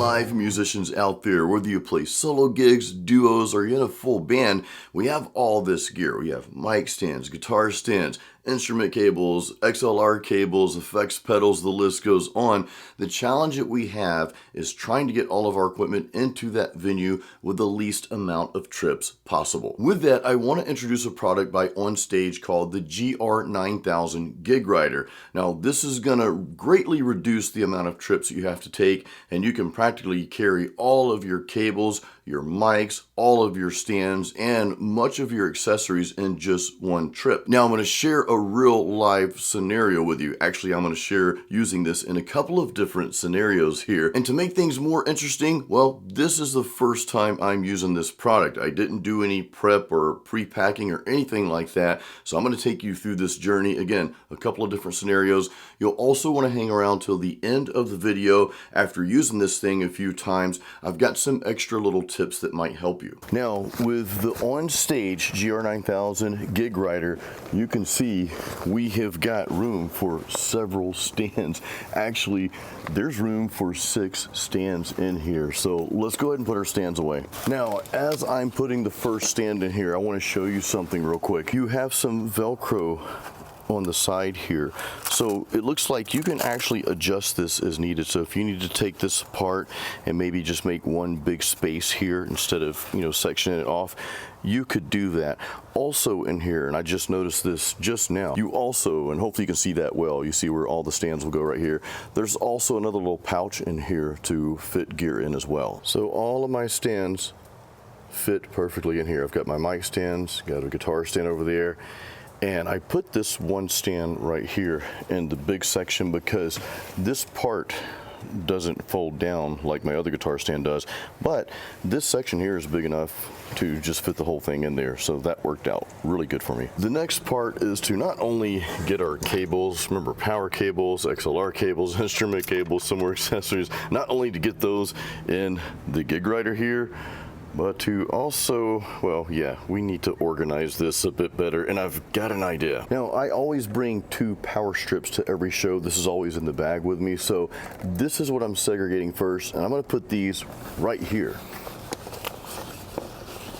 live musicians out there, whether you play solo gigs, duos, or you're in a full band, we have all this gear. We have mic stands, guitar stands, instrument cables, XLR cables, effects pedals, the list goes on. The challenge that we have is trying to get all of our equipment into that venue with the least amount of trips possible. With that, I want to introduce a product by On-Stage called the GR9000 Gig Rider. Now, this is going to greatly reduce the amount of trips that you have to take, and you can practically carry all of your cables, your mics, all of your stands, and much of your accessories in just one trip. Now, I'm going to share a real live scenario with you. Actually, I'm going to share using this in a couple of different scenarios here. And to make things more interesting, well, this is the first time I'm using this product. I didn't do any prep or pre-packing or anything like that. So I'm going to take you through this journey. Again, a couple of different scenarios. You'll also want to hang around till the end of the video. After using this thing a few times, I've got some extra little tips that might help you. Now, with the On-Stage GR9000 Gig Rider, you can see we have got room for several stands. Actually, there's room for 6 stands in here. So let's go ahead and put our stands away. Now, as I'm putting the first stand in here, I want to show you something real quick. You have some Velcro on the side here, so it looks like you can actually adjust this as needed. So if you need to take this apart and maybe just make one big space here instead of, sectioning it off, you could do that. Also in here, and I just noticed this just now, you also, and hopefully you can see that well, you see where all the stands will go right here. There's also another little pouch in here to fit gear in as well. So all of my stands fit perfectly in here. I've got my mic stands, got a guitar stand over there, and I put this one stand right here in the big section because this part doesn't fold down like my other guitar stand does, but this section here is big enough to just fit the whole thing in there, so that worked out really good for me. The next part is to not only get our cables, remember power cables, XLR cables, instrument cables, some more accessories, not only to get those in the Gig Rider here, but to also, well, yeah, we need to organize this a bit better, and I've got an idea. Now, I always bring 2 power strips to every show. This is always in the bag with me, so this is what I'm segregating first, and I'm going to put these right here.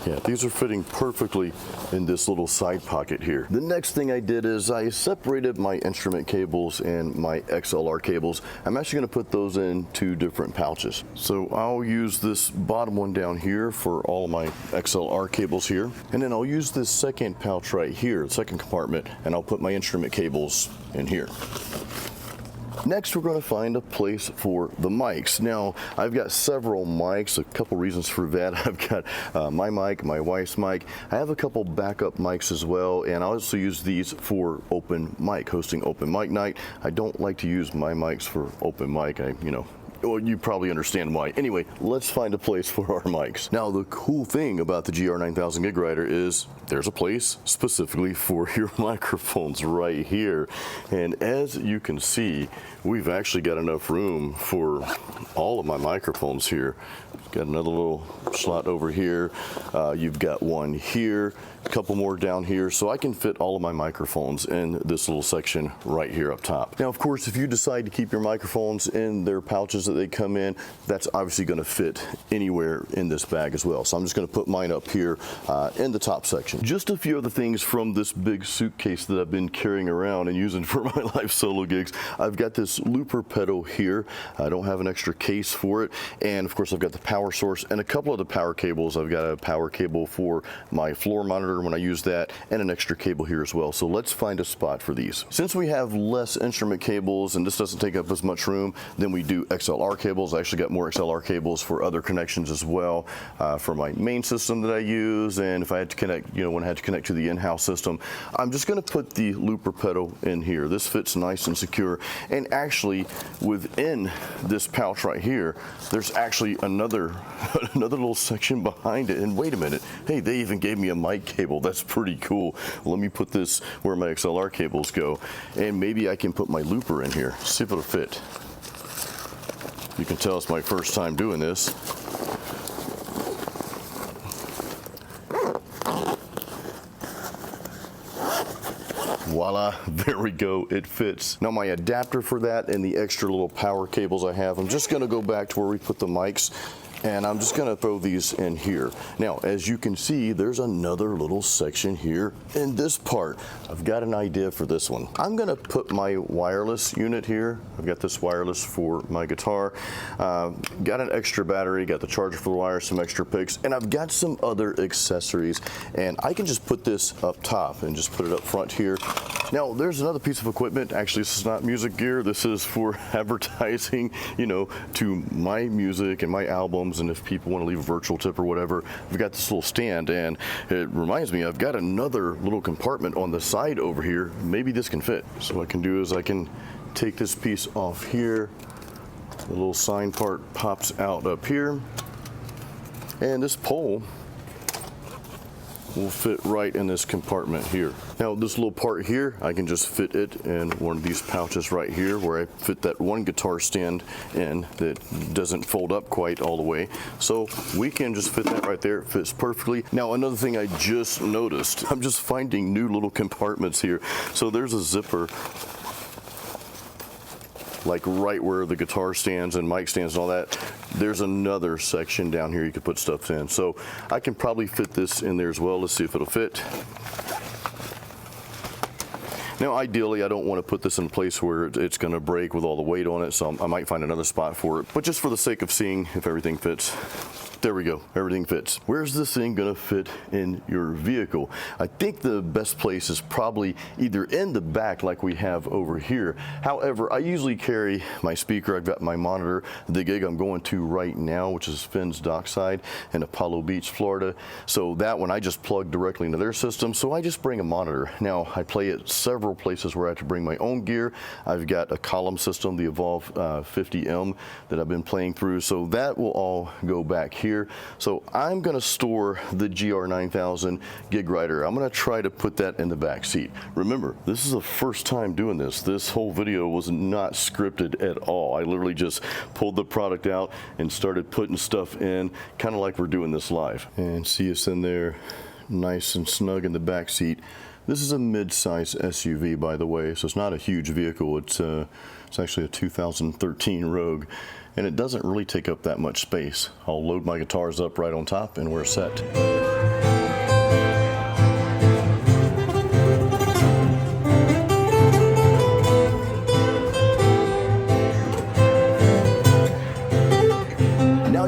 Yeah, these are fitting perfectly in this little side pocket here. The next thing I did is I separated my instrument cables and my XLR cables. I'm actually going to put those in 2 different pouches. So I'll use this bottom one down here for all of my XLR cables here. And then I'll use this second pouch right here, the second compartment, and I'll put my instrument cables in here. Next, we're going to find a place for the mics. Now, I've got several mics, a couple reasons for that. I've got my mic, my wife's mic. I have a couple backup mics as well, and I also use these for open mic, hosting open mic night. I don't like to use my mics for open mic. Well, you probably understand why. Anyway, let's find a place for our mics. Now, the cool thing about the GR9000 Gig Rider is there's a place specifically for your microphones right here. And as you can see, we've actually got enough room for all of my microphones here. Got another little slot over here. You've got one here, a couple more down here, so I can fit all of my microphones in this little section right here up top. Now, of course, if you decide to keep your microphones in their pouches that they come in, that's obviously going to fit anywhere in this bag as well. So I'm just going to put mine up here in the top section. Just a few other things from this big suitcase that I've been carrying around and using for my live solo gigs. I've got this looper pedal here. I don't have an extra case for it, and of course I've got the power source and a couple of the power cables. I've got a power cable for my floor monitor when I use that, and an extra cable here as well. So let's find a spot for these. Since we have less instrument cables and this doesn't take up as much room, then we do XLR cables. I actually got more XLR cables for other connections as well, for my main system that I use, and if I had to connect, when I had to connect to the in-house system. I'm just going to put the looper pedal in here. This fits nice and secure, and actually within this pouch right here, there's actually another little section behind it. And wait a minute, hey, they even gave me a mic cable. That's pretty cool. Let me put this where my XLR cables go, and maybe I can put my looper in here, see if it'll fit. You can tell it's my first time doing this. Wow. voila, there we go, it fits. Now my adapter for that and the extra little power cables I have, I'm just gonna go back to where we put the mics, and I'm just gonna throw these in here. Now, as you can see, there's another little section here in this part. I've got an idea for this one. I'm gonna put my wireless unit here. I've got this wireless for my guitar. Got an extra battery, got the charger for the wire, some extra picks, and I've got some other accessories. And I can just put this up top and just put it up front here. Now, there's another piece of equipment. Actually, this is not music gear. This is for advertising, you know, to my music and my albums. And if people want to leave a virtual tip or whatever, we've got this little stand, and it reminds me I've got another little compartment on the side over here. Maybe this can fit. So what I can do is I can take this piece off here. The little sign part pops out up here, and this pole will fit right in this compartment here. Now this little part here, I can just fit it in one of these pouches right here where I fit that one guitar stand in that doesn't fold up quite all the way. So we can just fit that right there, it fits perfectly. Now another thing I just noticed, I'm just finding new little compartments here. So there's a zipper like right where the guitar stands and mic stands and all that. There's another section down here you could put stuff in. So I can probably fit this in there as well. Let's see if it'll fit. Now ideally I don't want to put this in a place where it's going to break with all the weight on it, so I might find another spot for it. But just for the sake of seeing if everything fits, there we go, everything fits. Where's this thing gonna fit in your vehicle? I think the best place is probably either in the back like we have over here. However, I usually carry my speaker. I've got my monitor. The gig I'm going to right now, which is Finn's Dockside in Apollo Beach, Florida. So that one I just plug directly into their system. So I just bring a monitor. Now I play at several places where I have to bring my own gear. I've got a column system, the Evolve 50M that I've been playing through. So that will all go back here. So I'm going to store the GR9000 Gig Rider. I'm going to try to put that in the back seat. Remember, this is the first time doing this. This whole video was not scripted at all. I literally just pulled the product out and started putting stuff in, kind of like we're doing this live. And see us in there, nice and snug in the back seat. This is a mid-size SUV, by the way, so it's not a huge vehicle. It's actually a 2013 Rogue, and it doesn't really take up that much space. I'll load my guitars up right on top, and we're set.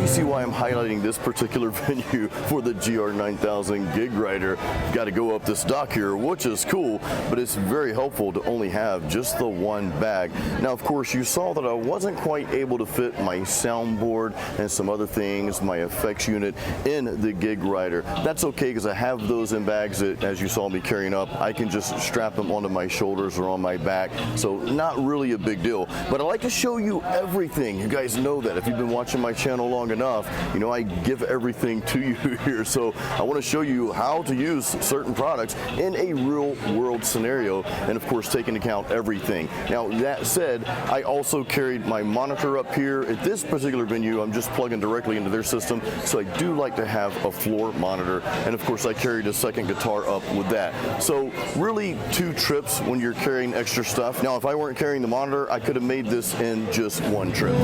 See why I'm highlighting this particular venue for the GR9000 Gig Rider. Got to go up this dock here, which is cool, but it's very helpful to only have just the one bag. Now, of course, you saw that I wasn't quite able to fit my soundboard and some other things, my effects unit, in the Gig Rider. That's okay, because I have those in bags that, as you saw me carrying up, I can just strap them onto my shoulders or on my back, so not really a big deal. But I like to show you everything. You guys know that if you've been watching my channel long enough, you know, I give everything to you here. So I want to show you how to use certain products in a real world scenario, and of course take into account everything. Now that said, I also carried my monitor up here. At this particular venue, I'm just plugging directly into their system, so I do like to have a floor monitor, and of course I carried a second guitar up with that. So really 2 trips when you're carrying extra stuff. Now if I weren't carrying the monitor, I could have made this in just 1 trip.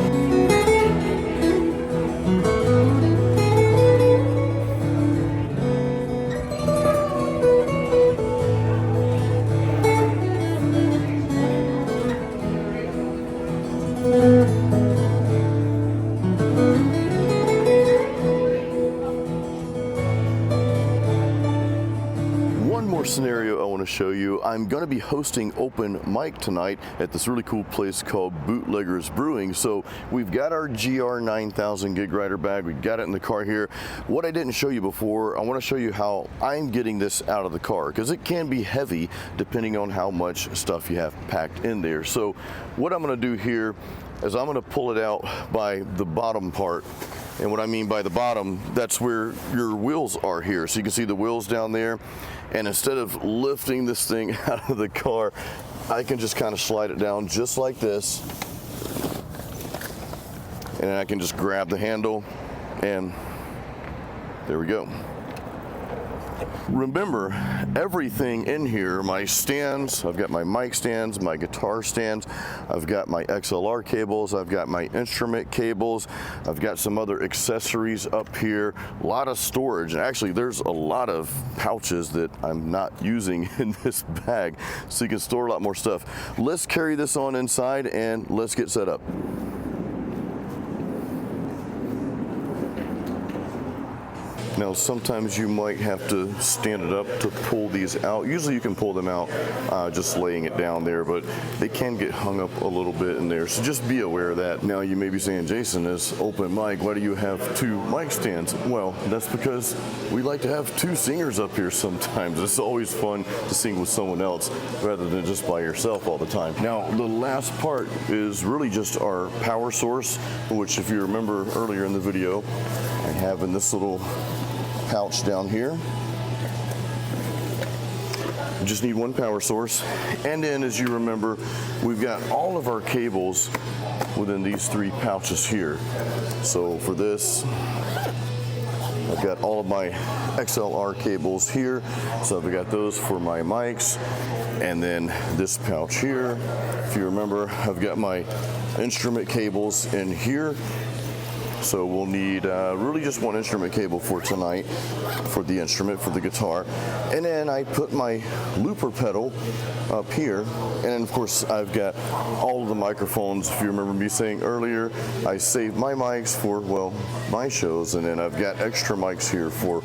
Scenario I want to show you. I'm going to be hosting open mic tonight at this really cool place called Bootleggers Brewing. So we've got our GR9000 Gig Rider bag. We've got it in the car here. What I didn't show you before, I want to show you how I'm getting this out of the car, because it can be heavy depending on how much stuff you have packed in there. So what I'm going to do here is I'm going to pull it out by the bottom part. And what I mean by the bottom, that's where your wheels are here. So you can see the wheels down there. And instead of lifting this thing out of the car, I can just kind of slide it down just like this. And I can just grab the handle, and there we go. Remember, everything in here, my stands, I've got my mic stands, my guitar stands, I've got my XLR cables, I've got my instrument cables, I've got some other accessories up here, a lot of storage. And actually, there's a lot of pouches that I'm not using in this bag, so you can store a lot more stuff. Let's carry this on inside and let's get set up. Now, sometimes you might have to stand it up to pull these out. Usually you can pull them out just laying it down there, but they can get hung up a little bit in there. So just be aware of that. Now, you may be saying, Jason, this open mic, why do you have two mic stands? Well, that's because we like to have two singers up here sometimes. It's always fun to sing with someone else rather than just by yourself all the time. Now, the last part is really just our power source, which if you remember earlier in the video, I have in this little pouch down here. You just need one power source. And then, as you remember, we've got all of our cables within these three pouches here. So for this, I've got all of my XLR cables here. So I've got those for my mics. And then this pouch here, if you remember, I've got my instrument cables in here. So we'll need really just one instrument cable for tonight, for the instrument, for the guitar. And then I put my looper pedal up here. And then of course I've got all of the microphones. If you remember me saying earlier, I saved my mics for, well, my shows. And then I've got extra mics here for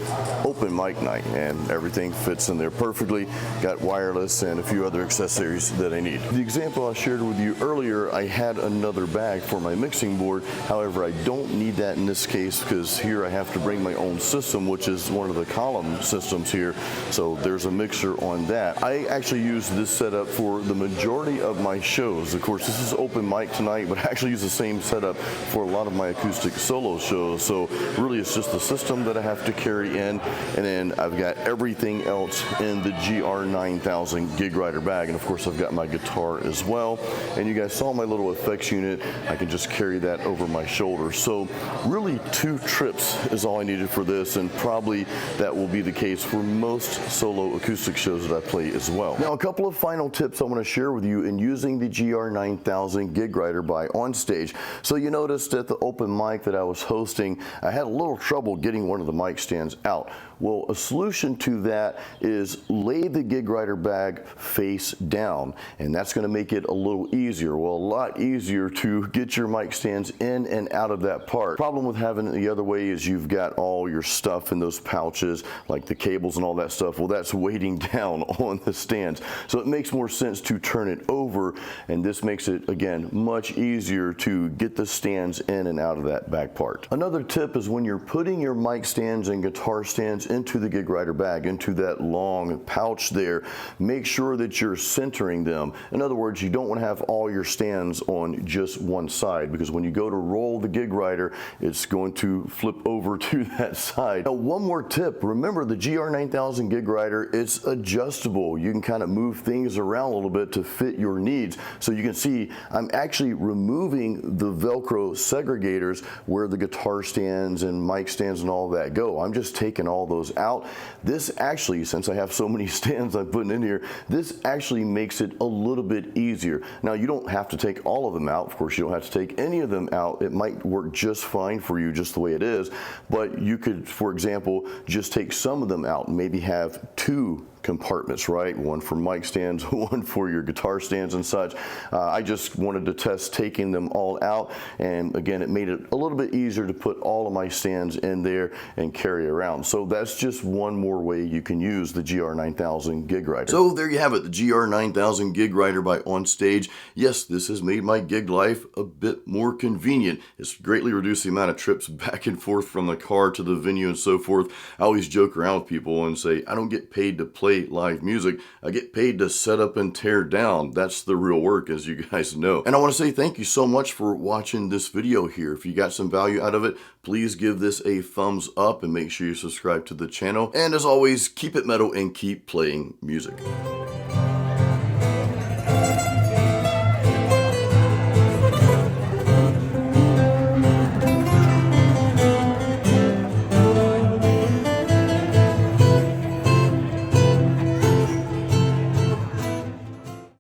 open mic night. And everything fits in there perfectly. Got wireless and a few other accessories that I need. The example I shared with you earlier, I had another bag for my mixing board. However, I don't need that in this case because here I have to bring my own system, which is one of the column systems here. So there's a mixer on that. I actually use this setup for the majority of my shows. Of course, this is open mic tonight, but I actually use the same setup for a lot of my acoustic solo shows. So really it's just the system that I have to carry in, and then I've got everything else in the GR9000 Gig Rider bag. And of course I've got my guitar as well. And you guys saw my little effects unit. I can just carry that over my shoulder. So really 2 trips is all I needed for this, and probably that will be the case for most solo acoustic shows that I play as well. Now, a couple of final tips I want to share with you in using the GR9000 Gig Rider by On-Stage. So you noticed at the open mic that I was hosting, I had a little trouble getting one of the mic stands out. Well, a solution to that is lay the Gig Rider bag face down, and that's going to make it a little easier. Well, a lot easier to get your mic stands in and out of that part. Problem with having it the other way is you've got all your stuff in those pouches, like the cables and all that stuff. Well, that's weighting down on the stands. So it makes more sense to turn it over, and this makes it, again, much easier to get the stands in and out of that back part. Another tip is when you're putting your mic stands and guitar stands into the Gig Rider bag, into that long pouch there, make sure that you're centering them. In other words, you don't want to have all your stands on just one side, because when you go to roll the Gig Rider, it's going to flip over to that side. Now, one more tip, remember the GR9000 Gig Rider, it's adjustable. You can kind of move things around a little bit to fit your needs. So you can see I'm actually removing the Velcro segregators where the guitar stands and mic stands and all that go. I'm just taking all those out. This actually, since I have so many stands I'm putting in here, this actually makes it a little bit easier. Now, you don't have to take all of them out. Of course, you don't have to take any of them out. It might work just fine for you just the way it is, but you could, for example, just take some of them out and maybe have 2 compartments, right? One for mic stands, one for your guitar stands and such. I just wanted to test taking them all out, and again, it made it a little bit easier to put all of my stands in there and carry around. So that's just one more way you can use the GR9000 Gig Rider. So there you have it, the GR9000 Gig Rider by On-Stage. Yes, this has made my gig life a bit more convenient. It's greatly reduced the amount of trips back and forth from the car to the venue and so forth. I always joke around with people and say, I don't get paid to play live music. I get paid to set up and tear down. That's the real work, as you guys know. And I want to say thank you so much for watching this video here. If you got some value out of it, please give this a thumbs up and make sure you subscribe to the channel. And as always, keep it metal and keep playing music.